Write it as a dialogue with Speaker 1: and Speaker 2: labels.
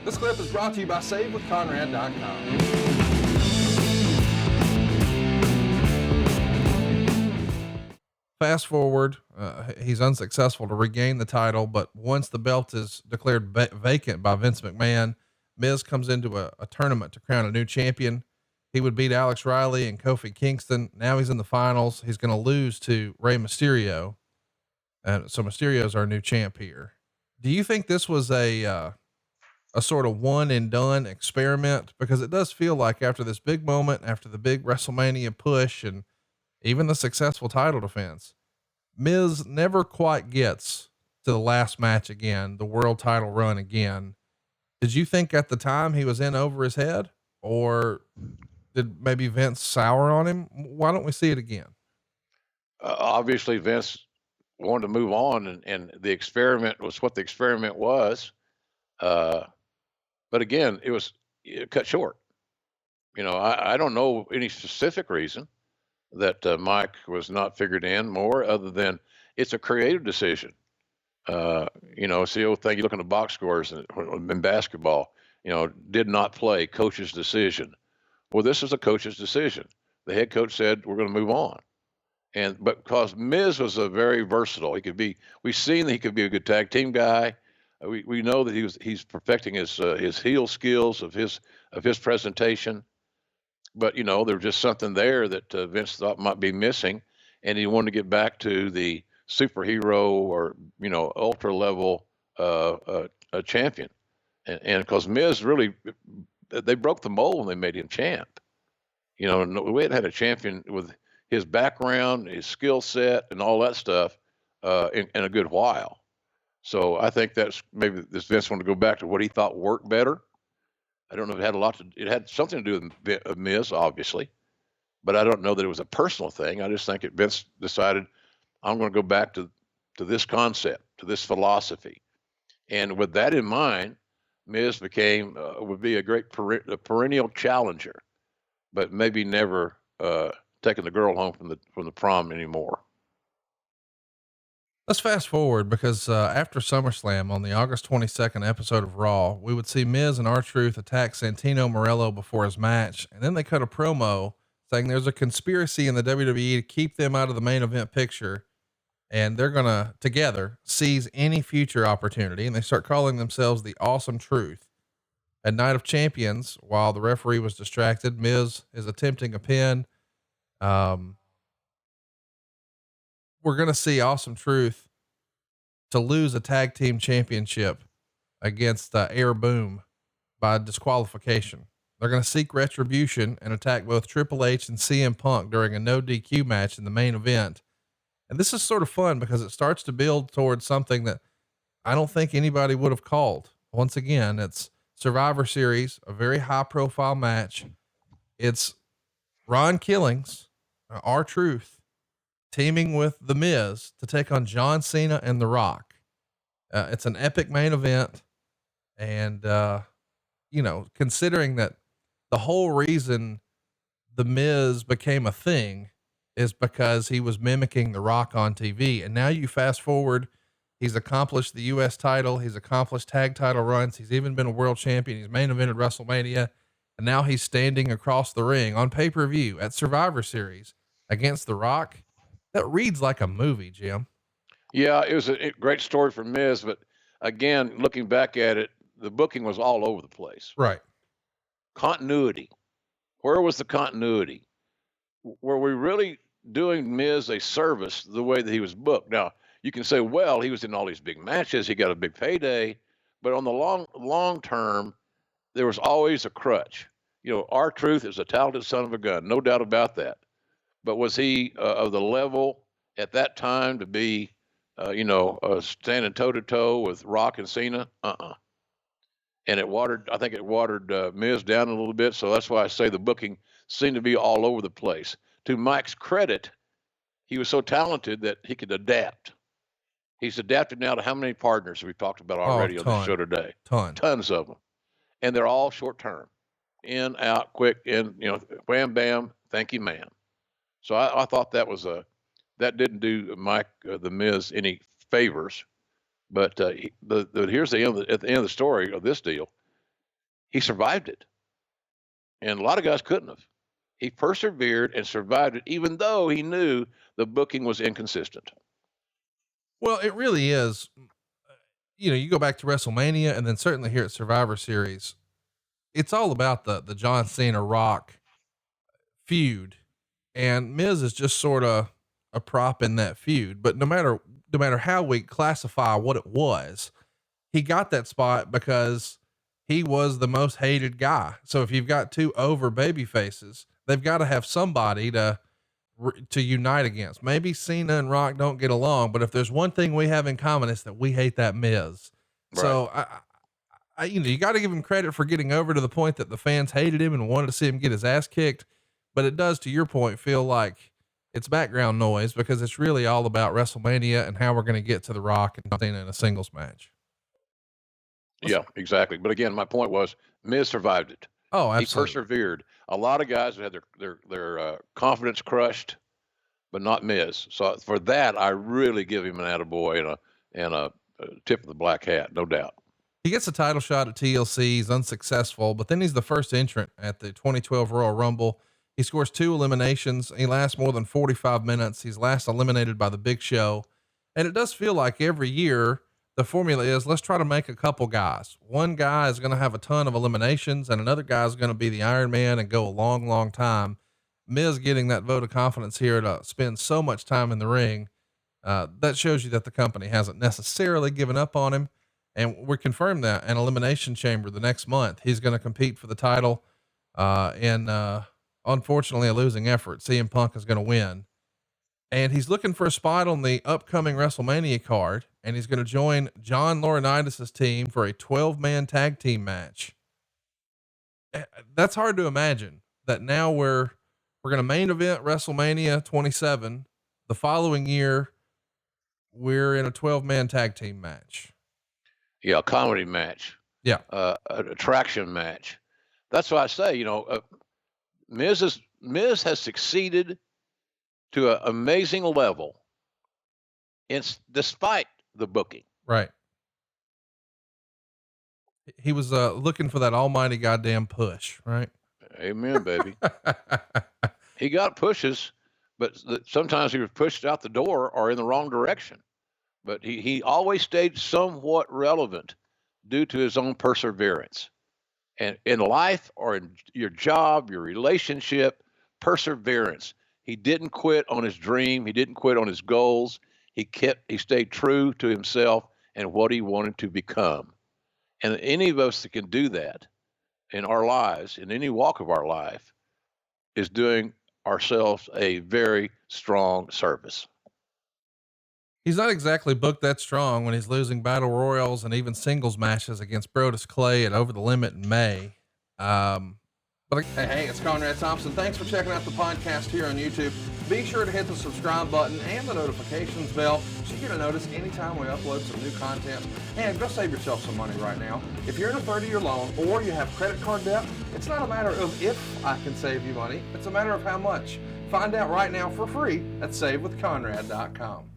Speaker 1: This clip is brought to you by SaveWithConrad.com.
Speaker 2: Fast forward, he's unsuccessful to regain the title, but once the belt is declared vacant by Vince McMahon, Miz comes into a tournament to crown a new champion. He would beat Alex Riley and Kofi Kingston. Now he's in the finals. He's going to lose to Rey Mysterio. And so Mysterio's our new champ here. Do you think this was a sort of one and done experiment? Because it does feel like after this big moment, after the big WrestleMania push and even the successful title defense, Miz never quite gets to the last match again, the world title run again. Did you think at the time he was in over his head, or did maybe Vince sour on him? Why don't we see it again?
Speaker 3: Obviously Vince wanted to move on, and the experiment was what the experiment was. But again, it was cut short. I don't know any specific reason that Mike was not figured in more, other than it's a creative decision. It's the old thing. You look in the box scores in basketball, did not play, coach's decision. Well, this is a coach's decision. The head coach said, we're going to move on. But because Miz was a very versatile, we've seen that he could be a good tag team guy. We know that he's perfecting his heel skills of his presentation. But there was just something there that Vince thought might be missing, and he wanted to get back to the superhero or ultra level a champion. And because Miz really, they broke the mold when they made him champ. We hadn't had a champion with his background, his skill set, and all that stuff in a good while. So I think that's maybe this Vince wanted to go back to what he thought worked better. I don't know if it had something to do with Miz, obviously, but I don't know that it was a personal thing. I just think Vince decided, I'm going to go back to this concept, to this philosophy. And with that in mind, Miz would be a great perennial challenger, but maybe never taking the girl home from the prom anymore.
Speaker 2: Let's fast forward, because after SummerSlam on the August 22nd episode of Raw, we would see Miz and R-Truth attack Santino Morello before his match. And then they cut a promo saying there's a conspiracy in the WWE to keep them out of the main event picture. And they're going to together seize any future opportunity. And they start calling themselves the Awesome Truth. At Night of Champions, while the referee was distracted, Miz is attempting a pin. We're going to see Awesome Truth to lose a tag team championship against Air Boom by disqualification. They're going to seek retribution and attack both Triple H and CM Punk during a no DQ match in the main event. And this is sort of fun because it starts to build towards something that I don't think anybody would have called. Once again, it's Survivor Series, a very high profile match. It's Ron Killings, R-Truth, teaming with The Miz to take on John Cena and The Rock. It's an epic main event. And, considering that the whole reason The Miz became a thing is because he was mimicking The Rock on TV. And now you fast forward, he's accomplished the US title. He's accomplished tag title runs. He's even been a world champion. He's main evented WrestleMania. And now he's standing across the ring on pay-per-view at Survivor Series against The Rock. That reads like a movie, Jim.
Speaker 3: Yeah, it was a great story for Miz, but again, looking back at it, the booking was all over the place.
Speaker 2: Right.
Speaker 3: Continuity. Where was the continuity? Were we really doing Miz a service the way that he was booked? Now, you can say, well, he was in all these big matches. He got a big payday, but on the long term, there was always a crutch. R-Truth is a talented son of a gun, no doubt about that. But was he of the level at that time to be, standing toe to toe with Rock and Cena? And I think it watered Miz down a little bit. So that's why I say the booking seemed to be all over the place. To Mike's credit, he was so talented that he could adapt. He's adapted now to how many partners we've talked about already on the show today? Tons of them. And they're all short term. In, out, quick, in, wham, bam, thank you, ma'am. So I thought that didn't do Mike, the Miz, any favors. But here's at the end of the story of this deal. he survived it. And a lot of guys couldn't have. He persevered and survived it, even though he knew the booking was inconsistent.
Speaker 2: Well, it really is. You know, you go back to WrestleMania and then certainly here at Survivor Series, it's all about the John Cena Rock feud, and Miz is just sort of a prop in that feud. But no matter how we classify what it was, he got that spot because he was the most hated guy. So if you've got two over baby faces, they've got to have somebody to unite against. Maybe Cena and Rock don't get along, but if there's one thing we have in common, it's that we hate that Miz. Right. So I you know, you got to give him credit for getting over to the point that the fans hated him and wanted to see him get his ass kicked. But it does, to your point, feel like it's background noise because it's really all about WrestleMania and how we're going to get to the Rock and Cena in a singles match.
Speaker 3: Yeah, exactly. But again, my point was Miz survived it.
Speaker 2: Oh, absolutely.
Speaker 3: He persevered. A lot of guys had their confidence crushed, but not Miz. So for that, I really give him an attaboy and a tip of the black hat, no doubt.
Speaker 2: He gets a title shot at TLC. He's unsuccessful, but then he's the first entrant at the 2012 Royal Rumble. He scores 2 eliminations. He lasts more than 45 minutes. He's last eliminated by the Big Show. And it does feel like every year the formula is, let's try to make a couple guys. One guy is going to have a ton of eliminations and another guy is going to be the Iron Man and go a long, long time. Miz getting that vote of confidence here to spend so much time in the ring. That shows you that the company hasn't necessarily given up on him. And we confirmed that in Elimination Chamber the next month, he's going to compete for the title. Unfortunately a losing effort. CM Punk is going to win. And he's looking for a spot on the upcoming WrestleMania card, and he's going to join John Laurinaitis' team for a 12-man tag team match. That's hard to imagine that now we're going to main event WrestleMania 27. The following year, we're in a 12-man tag team match.
Speaker 3: Yeah. A comedy match.
Speaker 2: Yeah.
Speaker 3: An attraction match. That's why I say, you know, Miz has succeeded to an amazing level despite the booking.
Speaker 2: Right. He was looking for that almighty goddamn push, right?
Speaker 3: Amen, baby. He got pushes, but sometimes he was pushed out the door or in the wrong direction. But he always stayed somewhat relevant due to his own perseverance. And in life or in your job, your relationship, perseverance. He didn't quit on his dream. He didn't quit on his goals. He stayed true to himself and what he wanted to become. And any of us that can do that in our lives, in any walk of our life, is doing ourselves a very strong service.
Speaker 2: He's not exactly booked that strong when he's losing battle royals and even singles matches against Brodus Clay at Over the Limit in May.
Speaker 1: But hey, it's Conrad Thompson. Thanks for checking out the podcast here on YouTube. Be sure to hit the subscribe button and the notifications bell so you get a notice anytime we upload some new content. And go save yourself some money right now. If you're in a 30-year loan or you have credit card debt, it's not a matter of if I can save you money. It's a matter of how much. Find out right now for free at SaveWithConrad.com.